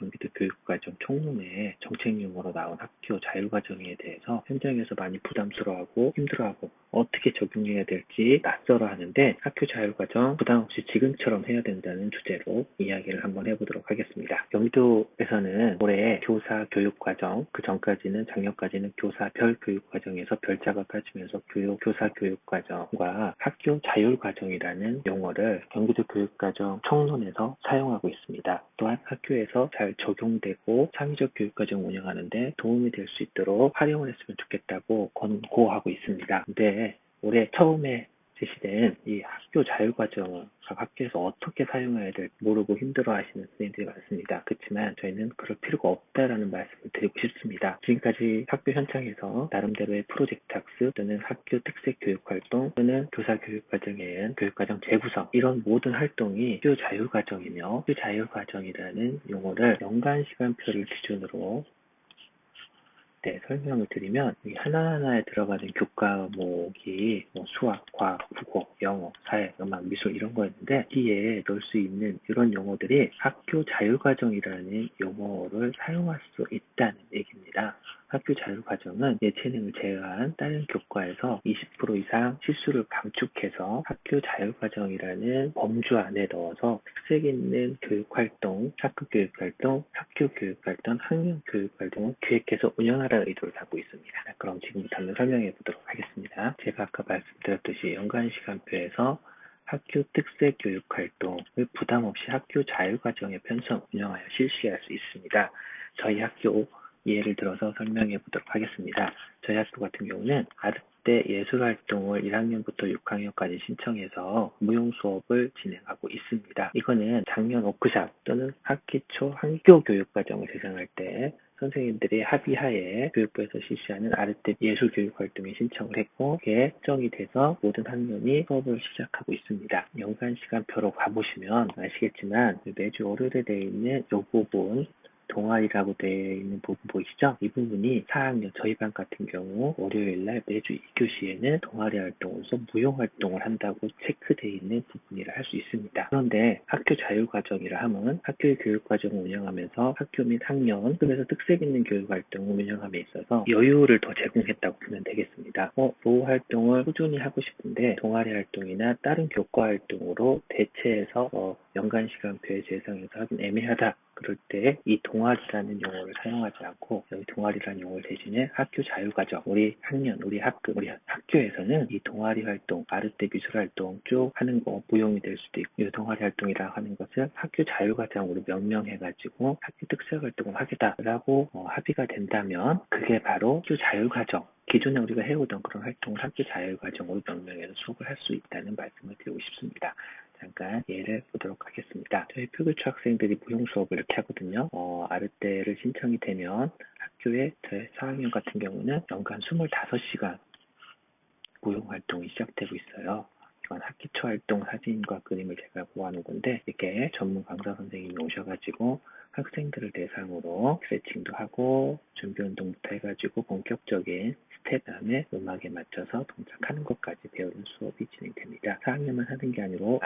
경기도 교육과정 총론에 정책용어로 나온 학교 자율과정에 대해서 현장에서 많이 부담스러워하고 힘들어하고 어떻게 적용해야 될지 낯설어 하는데 학교 자율과정 부담 없이 지금처럼 해야 된다는 주제로 이야기를 한번 해보도록 하겠습니다. 경기도에서는 올해 교사 교육과정, 그 전까지는 작년까지는 교사 별 교육과정에서 별자가 빠지면서 교사 교육과정과 학교 자율과정이라는 용어를 경기도 교육과정 총론에서 사용하고 있습니다. 또한 학교에서 잘 적용되고 창의적 교육과정 운영하는데 도움이 될 수 있도록 활용을 했으면 좋겠다고 권고하고 있습니다. 근데 올해 처음에 제시된 이 학교 자율과정을 학교에서 어떻게 사용해야 될지 모르고 힘들어하시는 선생님들이 많습니다. 그렇지만 저희는 그럴 필요가 없다라는 말씀을 드리고 싶습니다. 지금까지 학교 현장에서 나름대로의 프로젝트 학습 또는 학교 특색 교육활동 또는 교사 교육과정에 의한 교육과정 재구성 이런 모든 활동이 학교 자율과정이며 학교 자율과정이라는 용어를 연간 시간표를 기준으로 설명을 드리면 이 하나하나에 들어가는 교과목이 수학, 과학, 국어, 영어, 사회, 음악, 미술 이런 거였는데 여기에 넣을 수 있는 이런 용어들이 학교 자율과정이라는 용어를 사용할 수 있다는 얘기입니다. 학교 자율과정은 예체능을 제외한 다른 교과에서 20% 이상 실수를 감축해서 학교 자율과정이라는 범주 안에 넣어서 특색 있는 교육활동, 학교 교육활동, 학교 교육활동, 학년 교육활동을 기획해서 운영하라는 의도를 담고 있습니다. 그럼 지금부터 한번 설명해 보도록 하겠습니다. 제가 아까 말씀드렸듯이 연간 시간표에서 학교 특색 교육활동을 부담 없이 학교 자율과정에 편성 운영하여 실시할 수 있습니다. 저희 학교 예를 들어서 설명해 보도록 하겠습니다. 저희 학교 같은 경우는 아르떼 예술활동을 1학년부터 6학년까지 신청해서 무용 수업을 진행하고 있습니다. 이거는 작년 워크샵 또는 학기 초 학교 교육과정을 제정할 때 선생님들이 합의하에 교육부에서 실시하는 아르떼 예술교육활동에 신청을 했고 그게 확정이 돼서 모든 학년이 수업을 시작하고 있습니다. 연간 시간표로 가보시면 아시겠지만 매주 월요일에 되어 있는 이 부분 동아리라고 되어 있는 부분 보이시죠? 이 부분이 4학년 저희 반 같은 경우 월요일날 매주 2교시에는 동아리 활동으로서 무용 활동을 한다고 체크되어 있는 부분이라 할 수 있습니다. 그런데 학교 자율과정이라 하면 학교의 교육과정을 운영하면서 학교 및 학년 급에서 특색 있는 교육활동을 운영함에 있어서 여유를 더 제공했다고 보면 되겠습니다. 그 활동을 꾸준히 하고 싶은데 동아리 활동이나 다른 교과 활동으로 대체해서 연간 시간표에 재정해서 하긴 애매하다. 그럴 때 이 동아리라는 용어를 사용하지 않고 여기 동아리라는 용어를 대신에 학교 자율과정, 우리 학년, 우리 학교에서는 이 동아리 활동, 아르떼 미술 활동 쭉 하는 거 무용이 될 수도 있고 이 동아리 활동이라 하는 것을 학교 자율과정으로 명명해가지고 학교 특색 활동을 하겠다라고 합의가 된다면 그게 바로 학교 자율과정 기존에 우리가 해오던 그런 활동을 학교 자율과정으로 명명해서 수업을 할 수 있다는 말씀을 드리고 싶습니다. 잠깐 예를 보도록 하겠습니다. 저희 표교초 학생들이 무용 수업을 이렇게 하거든요. 아르떼를 신청이 되면 학교에 저희 4학년 같은 경우는 연간 25시간 무용 활동이 시작되고 있어요. 이건 학기 초 활동 사진과 그림을 제가 모아놓은 건데 이렇게 전문 강사 선생님이 오셔가지고 학생들을 대상으로 스트레칭도 하고 준비 운동부터 해가지고 본격적인 스텝 다음에 음악에 맞춰서 동작하는 것까지 배우는 수업이 진행됩니다. 4학년만 하는 게 아니고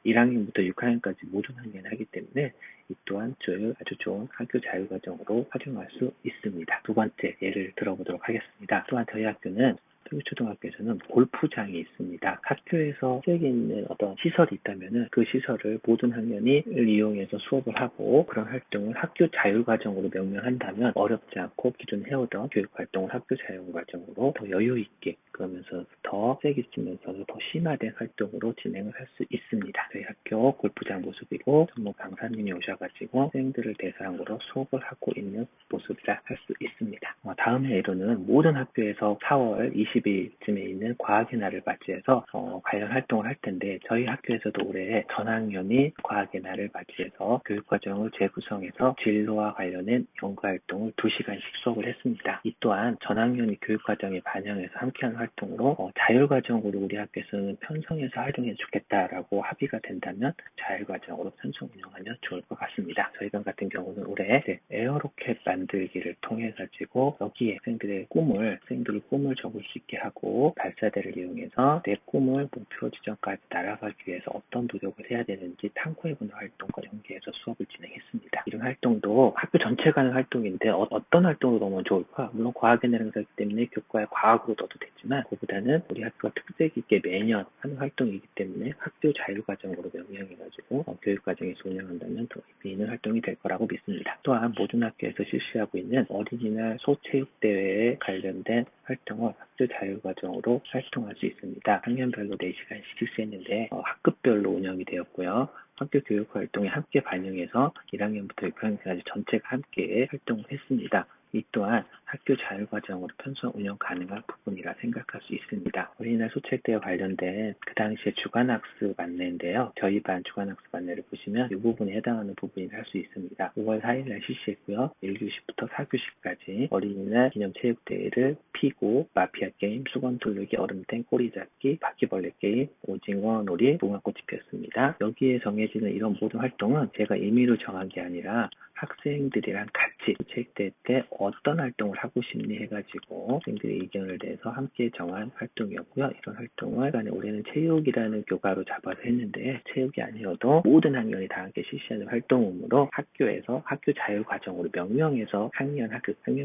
1학년부터 6학년까지 모든 학년이 하기 때문에 이 또한 아주 좋은 학교 자율과정으로 활용할 수 있습니다. 두 번째 예를 들어보도록 하겠습니다. 또한 저희 학교는 초등학교에서는 골프장이 있습니다. 학교에서 쓰여 있는 어떤 시설이 있다면은 그 시설을 모든 학년이 이용해서 수업을 하고 그런 활동을 학교 자율과정으로 명명한다면 어렵지 않고 기존 해오던 교육활동을 학교 자율과정으로 더 여유 있게 그러면서 더 세게 쓰면서도 더 심화된 활동으로 진행을 할 수 있습니다. 저희 학교 골프장 모습이고 전문 강사님이 오셔가지고 학생들을 대상으로 수업을 하고 있는 모습이라 할 수 있습니다. 다음 예로는 모든 학교에서 4월 20일쯤에 있는 과학의 날을 맞이해서 관련 활동을 할 텐데 저희 학교에서도 올해 전학년이 과학의 날을 맞이해서 교육과정을 재구성해서 진로와 관련된 연구활동을 2시간씩 수업을 했습니다. 이 또한 전학년이 교육과정에 반영해서 함께하는 활동으로 자율과정으로 우리 학교에서는 편성해서 활용해 주겠다라고 합의가 된다면 자율과정으로 편성 운영하면 좋을 것 같습니다. 저희 반 같은 경우는 올해 에어로켓 만들기를 통해 가지고 여기에 학생들의 꿈을 적을 수 함께 하고 발사대를 이용해서 내 꿈을 목표 지점까지 날아가기 위해서 어떤 노력을 해야 되는지 탐구해보는 활동과 연계해서 수업을 진행했습니다. 이런 활동도 학교 전체가 하는 활동인데 어떤 활동으로 넣으면 좋을까? 물론 과학의 내용이기 때문에 교과에 과학으로 넣어도 되지만 그보다는 우리 학교가 특색 있게 매년 하는 활동이기 때문에 학교 자율과정으로 명명해가지고 교육과정에서 운영한다면 더 의미 있는 활동이 될 거라고 믿습니다. 또한 모든 학교에서 실시하고 있는 어린이날 소체육대회에 관련된 활동을 학교 자율과정으로 활동할 수 있습니다. 학년별로 4시간씩 실시했는데 학급별로 운영이 되었고요. 학교 교육 활동에 함께 반영해서 1학년부터 6학년까지 전체가 함께 활동을 했습니다. 이 또한 학교 자율과정으로 편성 운영 가능한 부분이라 생각할 수 있습니다. 어린이날 소책대와 관련된 그 당시에 주간학습 안내인데요. 저희 반 주간학습 안내를 보시면 이 부분에 해당하는 부분이라 할 수 있습니다. 5월 4일날 실시했고요. 1교시부터 4교시까지 어린이날 기념체육대회를 피고, 마피아 게임, 수건 돌리기, 얼음땡, 꼬리잡기, 바퀴벌레 게임, 오징어 놀이, 무궁화꽃이 피었습니다. 여기에 정해지는 이런 모든 활동은 제가 임의로 정한 게 아니라 학생들이랑 같이 체육대회 때 어떤 활동을 하고 싶니 해가지고 학생들의 의견을 내서 함께 정한 활동이었고요. 이런 활동을 올해는 체육이라는 교과로 잡아서 했는데 체육이 아니어도 모든 학년이 다 함께 실시하는 활동으로 학교에서 학교 자율과정으로 명명해서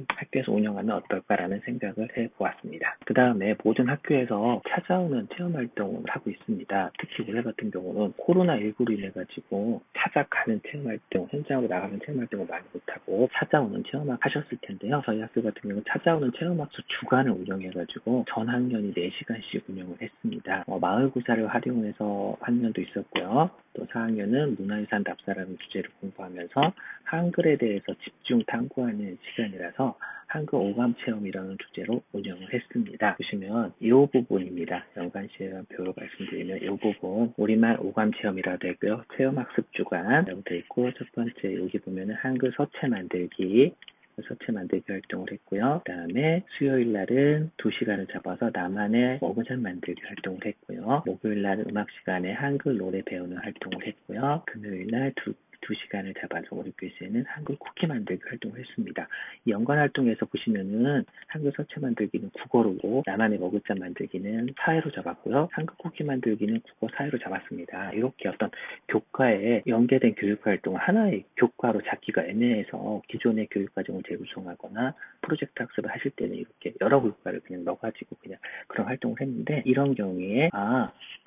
학교에서 운영하면 어떨까라는 생각을 해보았습니다. 그 다음에 모든 학교에서 찾아오는 체험활동을 하고 있습니다. 특히 올해 같은 경우는 코로나19로 인해가지고 찾아가는 체험활동, 현장으로 나가는 체험활동을 많이 못하고 찾아오는 체험학 하셨을 텐데요. 저희 학교 같은 경우는 찾아오는 체험학습 주간을 운영해가지고 전 학년이 4시간씩 운영을 했습니다. 마을구사를 활용해서 학년도 있었고요. 또 4학년은 문화유산 답사라는 주제를 공부하면서 한글에 대해서 집중 탐구하는 시간이라서 한글 오감 체험이라는 주제로 운영을 했습니다. 보시면 이 부분입니다. 연관 시간 표로 말씀드리면 이 부분 우리말 오감 체험이라고 되고요. 체험학습 주간이라고 되어 있고 첫 번째 여기 보면은 한글 서체 만들기 활동을 했고요. 그 다음에 수요일 날은 2시간을 잡아서 나만의 먹은살 만들기 활동을 했고요. 목요일 날은 음악 시간에 한글 노래 배우는 활동을 했고요. 금요일 날 2시간을 잡아서 우리 교시에는 한글 쿠키 만들기 활동을 했습니다. 이 연관 활동에서 보시면은 한글 서체 만들기는 국어로, 나만의 먹을자 만들기는 사회로 잡았고요. 한글 쿠키 만들기는 국어 사회로 잡았습니다. 이렇게 어떤 교과에 연계된 교육 활동 하나의 교과로 잡기가 애매해서 기존의 교육 과정을 재구성하거나 프로젝트 학습을 하실 때는 이렇게 여러 교과를 그냥 넣어가지고 그냥 그런 활동을 했는데 이런 경우에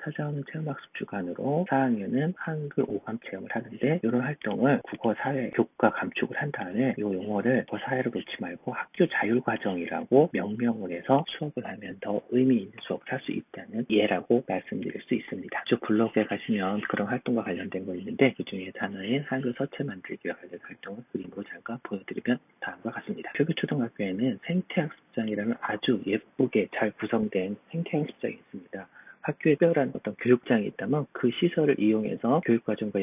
찾아오는 체험학습 주간으로 4학년은 한글 오감 체험을 하는데 이런 활동을 국어 사회 교과 감축을 한 다음에 이 용어를 국어 사회로 놓지 말고 학교 자율과정이라고 명명을 해서 수업을 하면 더 의미 있는 수업을 할 수 있다는 예라고 말씀드릴 수 있습니다. 저 블로그에 가시면 그런 활동과 관련된 거 있는데 그 중에 하나인 한글 서체 만들기와 관련된 활동을 그림으로 잠깐 보여드리면 다음과 같습니다. 표교초등학교에는 생태학습장이라는 아주 예쁘게 잘 구성된 생태학습장이 있습니다. 학교에 특별한 어떤 교육장이 있다면 그 시설을 이용해서 교육과정과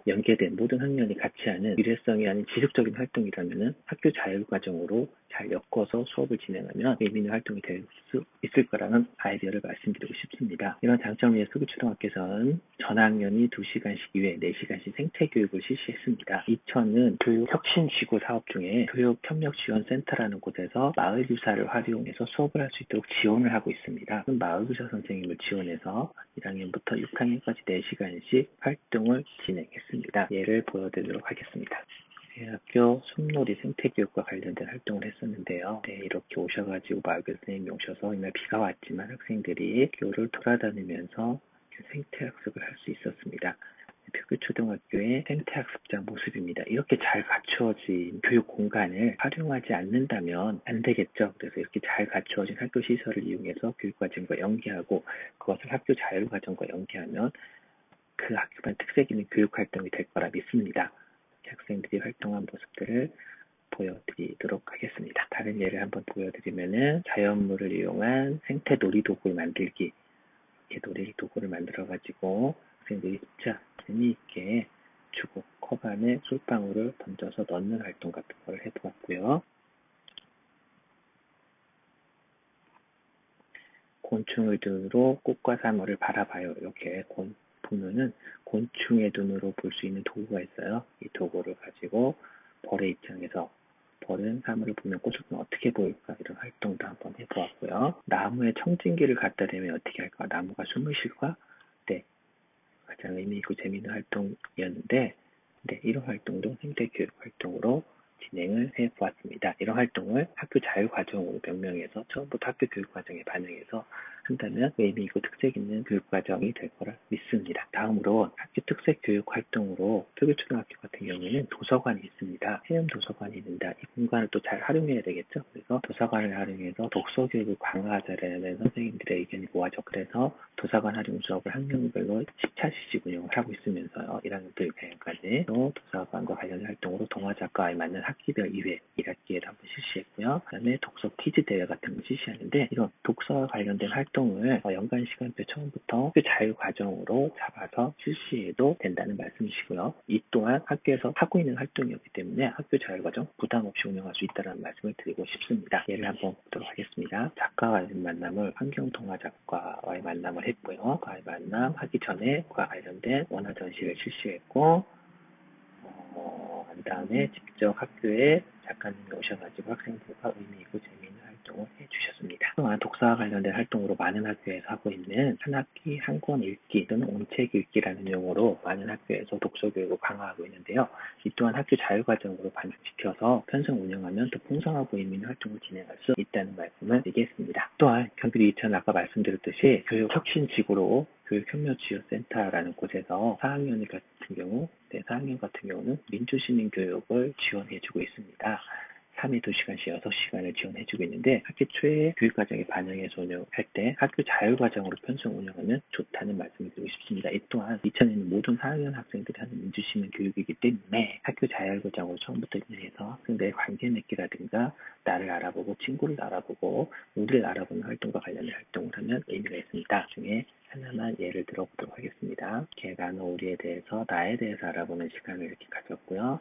연계된 모든 학년이 같이 하는 일회성이 아닌 지속적인 활동이라면 학교 자율과정으로 잘 엮어서 수업을 진행하면 의미 있는 활동이 될 수 있을 거라는 아이디어를 말씀드리고 싶습니다. 이런 장점을 위해 수구초등학교에서는 전 학년이 2시간씩 이외에 4시간씩 생태교육을 실시했습니다. 이천은 교육혁신지구 사업 중에 교육협력지원센터라는 곳에서 마을유사를 활용해서 수업을 할 수 있도록 지원을 하고 있습니다. 마을유사 선생님을 지원해서 1학년부터 6학년까지 4시간씩 활동을 진행했습니다. 예를 보여드리도록 하겠습니다. 대학교 숲놀이 생태교육과 관련된 활동을 했었는데요. 이렇게 오셔가지고 마을교사 선생님이 오셔서 이날 비가 왔지만 학생들이 교를 돌아다니면서 생태학습을 할 수 있었습니다. 표교초등학교의 생태학습장 모습입니다. 이렇게 잘 갖추어진 교육 공간을 활용하지 않는다면 안 되겠죠. 그래서 이렇게 잘 갖추어진 학교 시설을 이용해서 교육과정과 연계하고 그것을 학교 자율과정과 연계하면 그 학교만 특색 있는 교육활동이 될 거라 믿습니다. 학생들이 활동한 모습들을 보여드리도록 하겠습니다. 다른 예를 한번 보여드리면은 자연물을 이용한 생태 놀이도구를 만들기. 이렇게 놀이도구를 만들어가지고 학생들이 진짜 재미있게 주고 컵 안에 솔방울을 던져서 넣는 활동 같은 걸 해보았고요. 곤충의 눈으로 꽃과 사물을 바라봐요. 이렇게 보면은 곤충의 눈으로 볼 수 있는 도구가 있어요. 이 도구를 가지고 벌의 입장에서 벌은 사물을 보면 꽃을 보면 어떻게 보일까 이런 활동도 한번 해보았고요. 있고요. 나무에 청진기를 갖다 대면 어떻게 할까? 나무가 숨을 쉴까? 네, 가장 의미 있고 재미있는 활동이었는데, 네, 이런 활동도 생태교육 활동으로 진행을 해보았습니다. 이런 활동을 학교 자율과정으로 명명해서 처음부터 학교 교육과정에 반영해서 한다면 의미 있고 특색 있는 교육과정이 될 거라 믿습니다. 다음으로 학교 특색 교육 활동으로 특유초등학교 같은 경우에는 도서관이 있습니다. 체험 도서관이 있는데 이 공간을 또 잘 활용해야 되겠죠. 그래서 도서관을 활용해서 독서 교육을 강화하자라는 선생님들의 의견이 모아져 그래서 도서관 활용 수업을 학년별로 10차씩 운영을 하고 있으면서요. 1학년부터 6학년까지 또 도서관과 관련된 활동으로 동화작가에 맞는 학기별 2회 1학기에도 한번 실시했고요. 그 다음에 독서 퀴즈 대회 같은 걸 실시하는데 이런 독서와 관련된 활동을 연간 시간표 처음부터 학교 자율과정으로 잡아서 실시해도 된다는 말씀이시고요. 이 또한 학교에서 하고 있는 활동이었기 때문에 학교 자율과정 부담 없이 운영할 수 있다는 말씀을 드리고 싶습니다. 예를 한번 보도록 하겠습니다. 작가와의 만남을 환경동화작가와의 만남을 했고요. 그와의 만남하기 전에 그와 관련된 원화 전시를 실시했고 그 다음에 직접 학교에 작가님이 오셔가지고 학생들과 의미 있고 재미있는 활동을 해주셨습니다. 또한 독서와 관련된 활동으로 많은 학교에서 하고 있는 한 학기 한 권 읽기 또는 온책 읽기라는 용어로 많은 학교에서 독서 교육을 강화하고 있는데요. 이 또한 학교 자율과정으로 반영시켜서 편성 운영하면 더 풍성하고 의미 있는 활동을 진행할 수 있다는 말씀을 드리겠습니다. 또한 경기도 이천 아까 말씀드렸듯이 교육혁신지구로 교육혁명지원센터라는 곳에서 4학년 같은 경우, 4학년 같은 경우는 민주시민교육을 지원해주고 있습니다. 3회 2시간씩 6시간을 지원해주고 있는데 학기 초에 교육과정에 반영해서 운영할 때 학교 자율과정으로 편성 운영하면 좋다는 말씀을 드리고 싶습니다. 이 또한 이천에는 모든 4학년 학생들이 하는 민주시민 교육이기 때문에 학교 자율과정으로 처음부터 인해서 학생들의 관계 맺기라든가 나를 알아보고 친구를 알아보고 우리를 알아보는 활동과 관련된 활동을 하면 의미가 있습니다. 그 중에 하나만 예를 들어보도록 하겠습니다. 걔가 너 우리에 대해서 나에 대해서 알아보는 시간을 이렇게 가졌고요.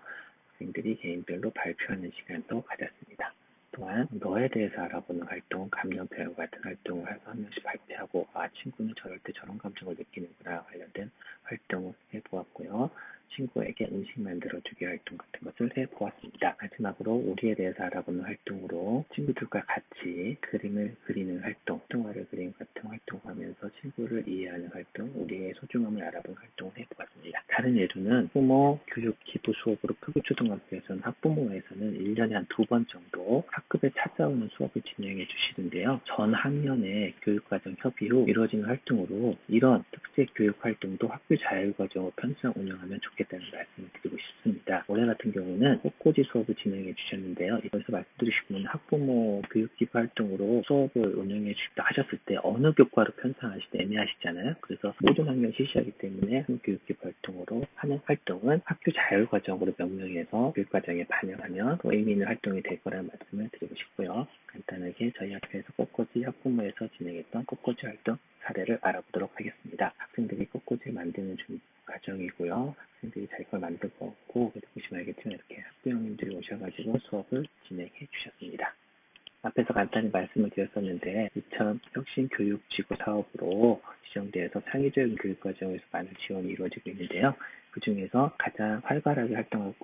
학생들이 개인별로 발표하는 시간도 가졌습니다. 또한 너에 대해서 알아보는 활동, 감정표현 같은 활동을 해서 한 명씩 발표하고 친구는 저럴 때 저런 감정을 느끼는구나 관련된 활동을 해보았고요. 친구에게 음식 만들어주기 활동 같은 것을 해보았습니다. 마지막으로 우리에 대해서 알아보는 활동으로 친구들과 같이 그림을 그리는 활동, 동화를 그림 같은 활동을 하면서 친구를 이해하는 활동, 우리의 소중함을 알아보는 활동을 해보았습니다. 다른 예로는 학부모 교육 기부 수업으로 표구초등학교에서는 학부모에서는 1년에 한 2번 정도 학급에 찾아오는 수업을 진행해 주시는데요. 전 학년의 교육과정 협의 후 이루어지는 활동으로 이런 특색 교육 활동도 학교 자율과정으로 편성 운영하면 좋겠다는 말씀을 드리고 싶습니다. 올해 같은 경우는 꽃꽂이 수업을 진행해 주셨는데요. 이것에서 말씀드리시면 학부모 교육 기부 활동으로 수업을 운영해 주십다 하셨을 때 어느 교과로 편성하실 때 애매하시잖아요. 그래서 모든 학년 실시하기 때문에 교육 기부 활동으로 하는 활동은 학교 자율과정으로 명명해서 교육과정에 반영하면 의미 있는 활동이 될 거라는 말씀을 드리고 싶고요. 간단하게 저희 학교에서 꽃꽂이 학부모에서 진행했던 꽃꽂이 활동 사례를 알아보도록 하겠습니다. 학생들이 꽃꽂이 만드는 과정이고요. 학생들이 자기 걸 만들고 보시면 알겠지만 이렇게 학부형님들이 오셔가지고 수업을 진행해 주셨습니다. 앞에서 간단히 말씀을 드렸었는데 2000혁신교육지구 사업으로 지정되어서 창의적인 교육과정에서 많은 지원이 이루어지고 있는데요. 그 중에서 가장 활발하게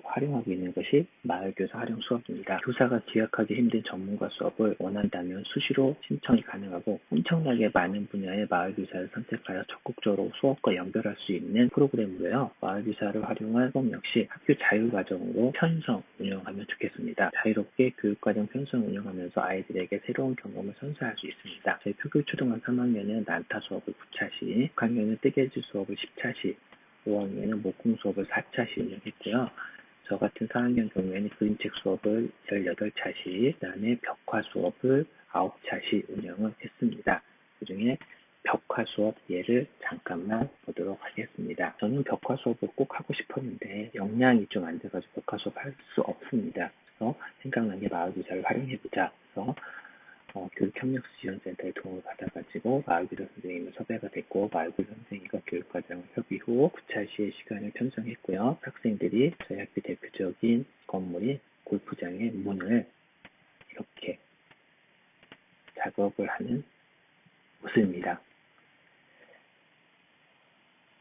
활용하고 있는 것이 마을교사 활용 수업입니다. 교사가 기억하기 힘든 전문가 수업을 원한다면 수시로 신청이 가능하고 엄청나게 많은 분야의 마을교사를 선택하여 적극적으로 수업과 연결할 수 있는 프로그램으로요. 마을교사를 활용한 수업 역시 학교 자율과정으로 편성 운영하면 좋겠습니다. 자유롭게 교육과정 편성 운영하면서 아이들에게 새로운 경험을 선사할 수 있습니다. 저희 표교초등학교 3학년은 난타 수업을 9차씩, 6학년은 뜨개질 수업을 10차씩, 5학년에는 목공 수업을 4차씩 운영했고요. 저 같은 4학년 경우에는 그림책 수업을 18차씩, 그 다음에 벽화 수업을 9차씩 운영을 했습니다. 그 중에 벽화 수업 예를 잠깐만 보도록 하겠습니다. 저는 벽화 수업을 꼭 하고 싶었는데 역량이 좀 안 돼가지고 벽화 수업 할 수 없습니다. 그래서 생각난 게 마을교사를 활용해보자. 그래서 교육협력지원센터의 도움을 받아가지고 마을교사 선생님을 섭외가 됐고 마을교사 선생님과 교육과정을 협의 후 9차시의 시간을 편성했고요. 학생들이 저희 학교 대표적인 건물인 골프장의 문을 이렇게 작업을 하는 모습입니다.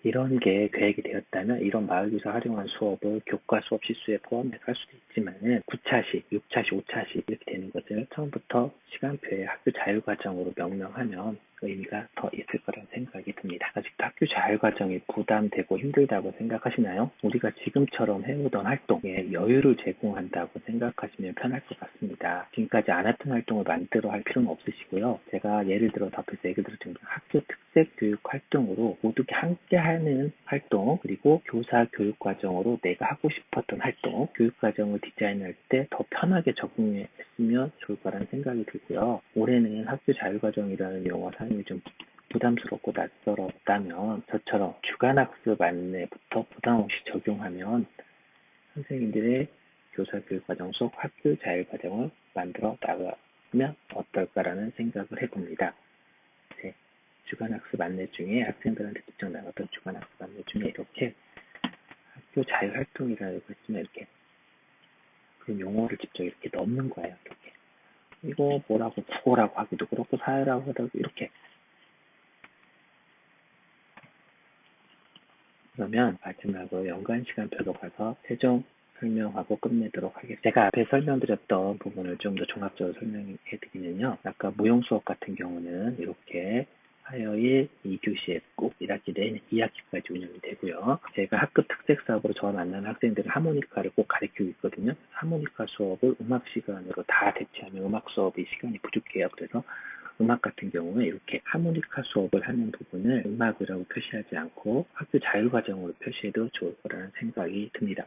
이런 게 계획이 되었다면 이런 마을교사 활용한 수업을 교과 수업 실수에 포함해서 할 수도 있지만은 9차식, 6차식, 5차식 이렇게 되는 것을 처음부터 시간표에 학교 자율과정으로 명명하면 의미가 더 있을 거라는 생각이 듭니다. 아직도 학교 자율과정이 부담되고 힘들다고 생각하시나요? 우리가 지금처럼 해오던 활동에 여유를 제공한다고 생각하시면 편할 것 같습니다. 지금까지 안 했던 활동을 만들어 할 필요는 없으시고요. 제가 예를 들어 답해서 얘기 드렸던 학교 특색 교육 활동으로 모두가 함께하는 활동, 그리고 교사 교육 과정으로 내가 하고 싶었던 활동, 교육 과정을 디자인할 때 더 편하게 적응했으면 좋을 거라는 생각이 들고요. 올해는 학교 자율과정이라는 용어 사용이 좀 부담스럽고 낯설었다면 저처럼 주간학습 안내부터 부담 없이 적용하면 선생님들의 교사 교육과정 속 학교 자율과정을 만들어 나가면 어떨까라는 생각을 해봅니다. 제 주간학습 안내 중에 학생들한테 직접 나갔던 주간학습 안내 중에 이렇게 학교 자율활동이라고 했으면 이렇게 그 용어를 직접 이렇게 넣는 거예요. 이렇게. 이거 뭐라고 국어라고 하기도 그렇고 사회라고 하기도 이렇게. 그러면 마지막으로 연관 시간표로 가서 최종 설명하고 끝내도록 하겠습니다. 제가 앞에 설명드렸던 부분을 좀 더 종합적으로 설명해 드리면요. 아까 무용 수업 같은 경우는 이렇게 화요일 2교시에 꼭 1학기 내내 2학기까지 운영이 되고요. 제가 학급 특색 사업으로 저와 만나는 학생들은 하모니카를 꼭 가르치고 있거든요. 하모니카 수업을 음악 시간으로 다 대체하면 음악 수업이 시간이 부족해요. 그래서 음악 같은 경우에 이렇게 하모니카 수업을 하는 부분을 음악이라고 표시하지 않고 학교 자율과정으로 표시해도 좋을 거라는 생각이 듭니다.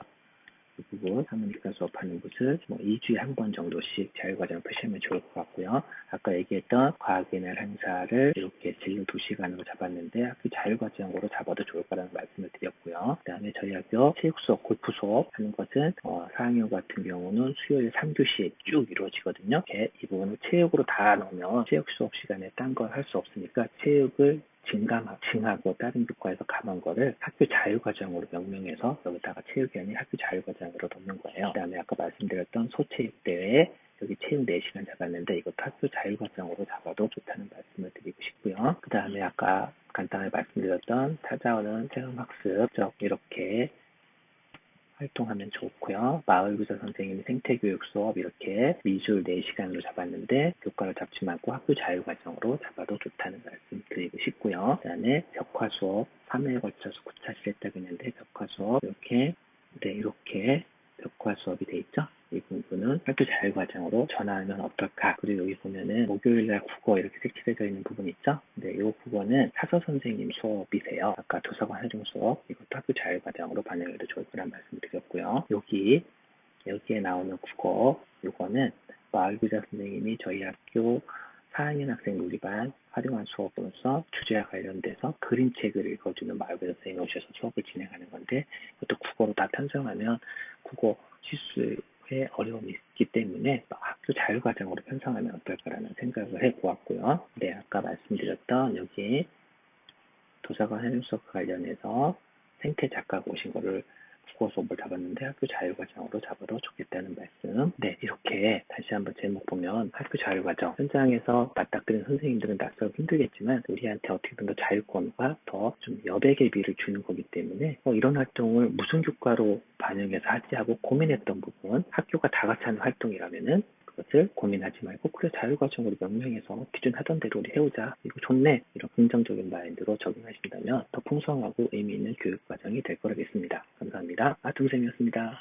이 부분 하모니카 수업하는 곳을 2주에 한 번 정도씩 자율과정을 표시하면 좋을 것 같고요. 아까 얘기했던 과학의 날 행사를 이렇게 진로 2시간으로 잡았는데 학교 자율과정으로 잡아도 좋을 거라는 말씀을 드렸고요. 그 다음에 저희 학교 체육 수업, 골프 수업 하는 것은 4학년 같은 경우는 수요일 3교시에 쭉 이루어지거든요. 이 부분을 체육으로 다 넣으면 체육 수업 시간에 딴 걸 할 수 없으니까 체육을 증하고 다른 교과에서 감한 거를 학교 자율과정으로 명명해서 여기다가 체육이 아닌 학교 자율과정으로 넣는 거예요. 그 다음에 아까 말씀드렸던 소체육대회 여기 체육 4시간 잡았는데 이것도 학교 자율과정으로 잡아도 좋다는 말씀을 드리고 싶고요. 그 다음에 아까 간단하게 말씀드렸던 찾아오는 체험학습 이렇게 활동하면 좋고요. 마을교사 선생님이 생태교육 수업 이렇게 미술 4시간으로 잡았는데 교과를 잡지 말고 학교 자율과정으로 잡아도 좋다는 말씀 드리고 싶고요. 그 다음에 벽화 수업 3회에 걸쳐서 9차시 했다고 했는데 벽화 수업 이렇게 벽화 수업이 돼 있죠. 이 부분은 학교 자율과정으로 전환하면 어떨까? 그리고 여기 보면은 목요일날 국어 이렇게 색칠해져 있는 부분이 있죠. 근데 이 국어는 사서 선생님 수업이세요. 아까 도서관 활용 수업 이것도 학교 자율과정으로 반영해도 좋을 거란 말씀을 드렸고요. 여기에 나오는 국어 이거는 마을교사 선생님이 저희 학교 4학년 학생 놀이반 활용한 수업으로서 주제와 관련돼서 그림책을 읽어주는 마을교사 선생님이 오셔서 수업을 진행하는 건데 이것도 국어로 다 편성하면 국어 실수에 어려움이 있기 때문에 학교 자율과정으로 편성하면 어떨까라는 생각을 해보았고요. 네, 아까 말씀드렸던 여기 도서관 활용 수업 관련해서 생태 작가가 오신 거를 국어 수업을 잡았는데 학교 자율과정으로 잡아도 좋겠다는 말씀. 네, 이렇게 다시 한번 제목 보면 학교 자율과정 현장에서 맞닥뜨리는 선생님들은 낯설고 힘들겠지만 우리한테 어떻게든 더 자율권과 더 좀 여백의 비를 주는 거기 때문에 이런 활동을 무슨 교과로 반영해서 하지 하고 고민했던 부분 학교가 다 같이 하는 활동이라면은 그것을 고민하지 말고 그래 자율과정으로 명명해서 기존 하던 대로 우리 해오자 이거 좋네 이런 긍정적인 마인드로 적용하신다면 더 풍성하고 의미 있는 교육과정이 될 거라 믿습니다. 감사합니다. 아tum쌤이었습니다.